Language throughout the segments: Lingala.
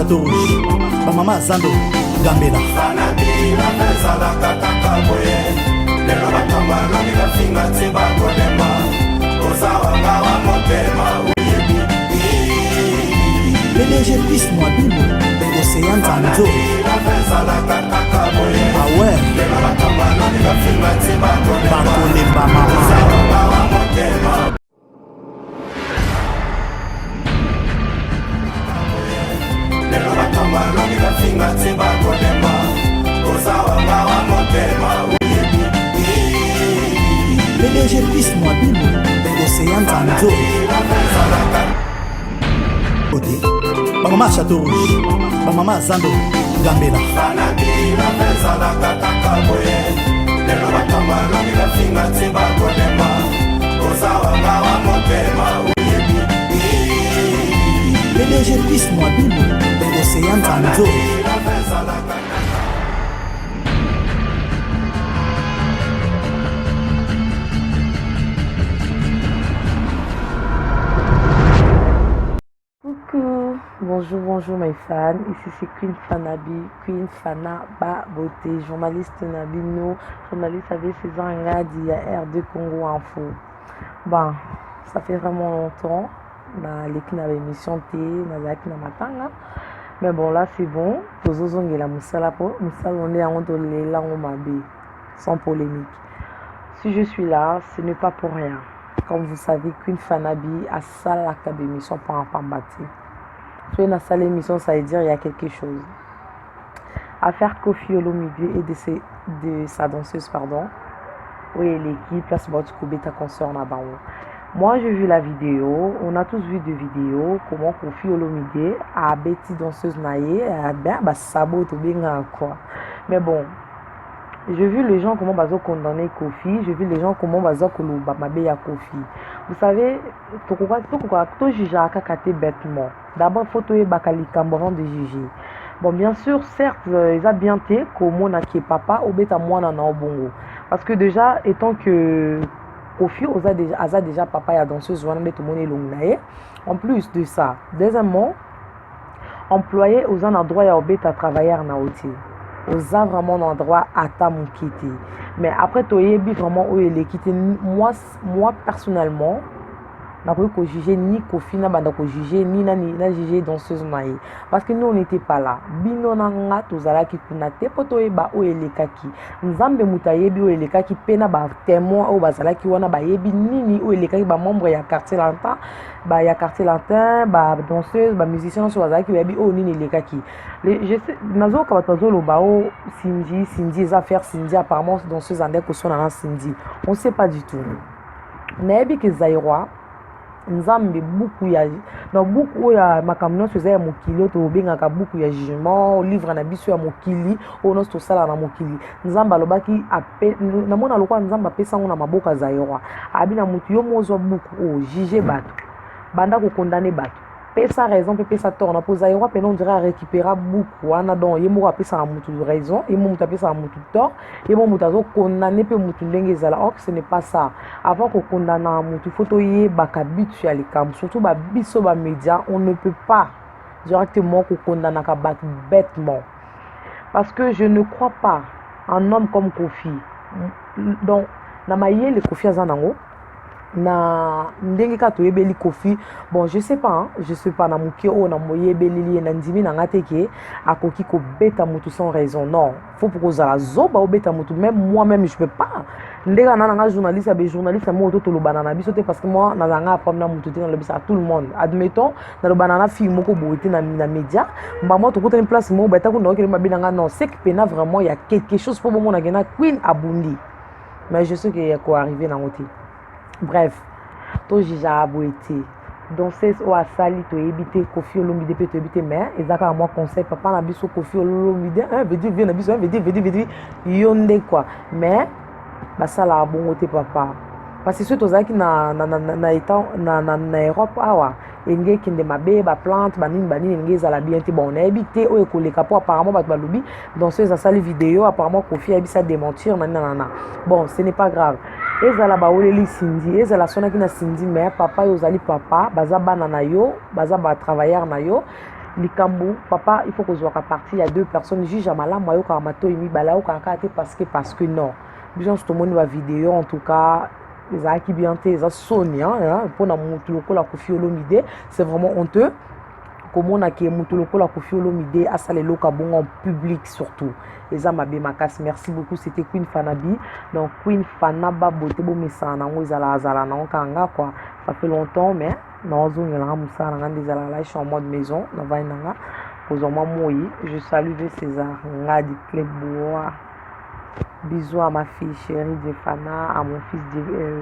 Château Rouge, Maman Zando, Gambela. PDG Piste Mouabine, Océan Tanzo. Ah ouais, Bakolemba Mama. PDG Piste Mouabine, Océan Tanzo. Maman Château Rouge, Maman Zando, Gambela. PDG Piste Mouabine, Océan Tanzo. Bonjour mes fans, ici c'est Queen Fanabi, Queen Fana Ba Beauté, journaliste Nabino, journaliste avec ses ans RD Congo Info. Bon, ça fait vraiment longtemps, l'équipe avait émission T, l'équipe n'a matanga, mais bon là c'est bon, tous les gens la moussala on est en train de les langues sans polémique. Si je suis là, ce n'est pas pour rien. Comme vous savez, Queen Fanabi a ça l'académie, son pas en bâti. Sur une salle émission, ça veut dire qu'il y a quelque chose. Affaire Kofi Olomide et de sa danseuse, pardon. Oui, l'équipe, là, c'est votre Koubeta concert en Abaou. Moi, j'ai vu la vidéo, on a tous vu des vidéos, comment Kofi Olomide a bêti danseuse naïe, a bien, sabot ou bien quoi. Mais bon, j'ai vu les gens comment ils ont condamné Kofi, j'ai vu les gens comment ils ont condamné Kofi. Vous savez, tout juge a kakaté bêtement. D'abord, il faut que bakali camboran de juger. Bon, bien sûr, certes, ils ont bien été comme on a qui est papa ou bêta moi na bongo. Parce que déjà, étant que Kofi a déjà papa et danseuse, tout le monde est long. En plus de ça, deuxièmement, employé aux un endroit à bêta travailler na oti. Aux a vraiment un droit à ta moukiti. Mais après, tu as vraiment où il est quitté. Moi personnellement, je n'ai pas jugé ni Kofi, ni jugé danseuse naïe. Parce que nous, on n'était pas là. Bino nanga, tozala ki kunate, poto eba o elekaki. Nzambe mutayebi o elekaki, pena ba témoin o bazala ki wana ba yebi nini o elekaki ba membre ya quartier lantin, ba danseuse, ba musicien so bazala ki yebi o nini elekaki. Je sais, nazo kabatazo lo ba o Cindy, les affaires Cindy apparemment danseuse ande ko sona Cindy. On ne sait pas du tout. Nayebi ke Zairwa nzambe beaucoup ya dans beaucoup ya makamno faisait ya mokili to bengaka beaucoup ya jugement livre na biso ya mokili ono to sala na mokili nzamba lobaki ape na mona lokwa nzamba pesa ngo na maboka za yorwa abina mutu yo mozo beaucoup juger bato banda ko condamner bato pesa raison pe pesa tort na posa yorwa pe non dirait récupérer beaucoup ana donc yemo apesa na mutu raison yemo mutu apesa na mutu tort yemo mutu azo condamner pe mutu ndenge zala or ce n'est pas ça. Avant qu'on condamne un mot, il faut que bakabit ya likam, surtout ba biso ba média, on ne peut pas directement condamner bêtement. Parce que je ne crois pas un homme comme Kofi. Donc na maye le Kofi azanango na ndenge ka to yebeli Kofi. Bon, je sais pas na muki o na moyebeli na ndimi na ngateke akoki ko beta mutu sans raison. Non, faut pour kozala zoba o beta mutu, même moi-même je peux pas. Ndega nanga journaliste mo to lo banana biso te parce que moi na nga apprendre mutu te na le bisa à tout le monde. Admettons na lo banana film moko boité na média, maman to ko une place mo beta ko no ke mabinanga non, c'est que pena vraiment il y a quelque chose pour moi na gena Queen Abundi. Mais je sais qu'il y a quoi arriver dans côté. Bref, to jija aboité. Donc c'est au asali to éviter Kofi Olomide peut éviter mais ezaka moi conseil papa na biso Kofi Olomide veut dire na biso veut dire yonde quoi. Mais basala bongo te papa. Parce que surtout zaki na Europe awa enge kinde mabe ba plante banini enge za la bien te bon on a évité o ekoleka po apparemment ba balobi dans ces asali vidéo apparemment Kofi a bisa démentir nanana. Bon, ce n'est pas grave. Ezala ba oleli Cindy, ezala sona ki na Cindy mais papa yo zali papa, baza bana na yo, baza ba travailleur na yo. likambo papa il faut que soit parti il y a deux personnes juge à malamu ayoka mato imi bala okaka te parce que non biso tout le monde va vidéo en tout cas ezalaki bien te eza soni mpona motu lokola Koffi Olomide c'est vraiment honteux komonaki motu lokola Koffi Olomide asala eloko bongo en public surtout eza mabe makasi. Merci beaucoup, c'était Queen Fanabi. Donc Queen Fana ba beauté bo mesana nango ezala nango kanga quoi, ça fait longtemps mais nazongela musala nga ndezala là je suis en mode maison na vai nanga kozoma moi. Je salue César Ngadi Kleboa. Bisous à ma fille chérie Jefana, à mon fils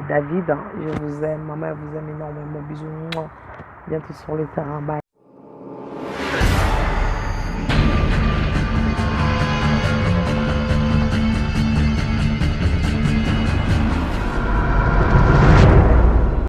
David. Je vous aime, maman vous aime énormément. Bisous. Bientôt sur le terrain. Bye.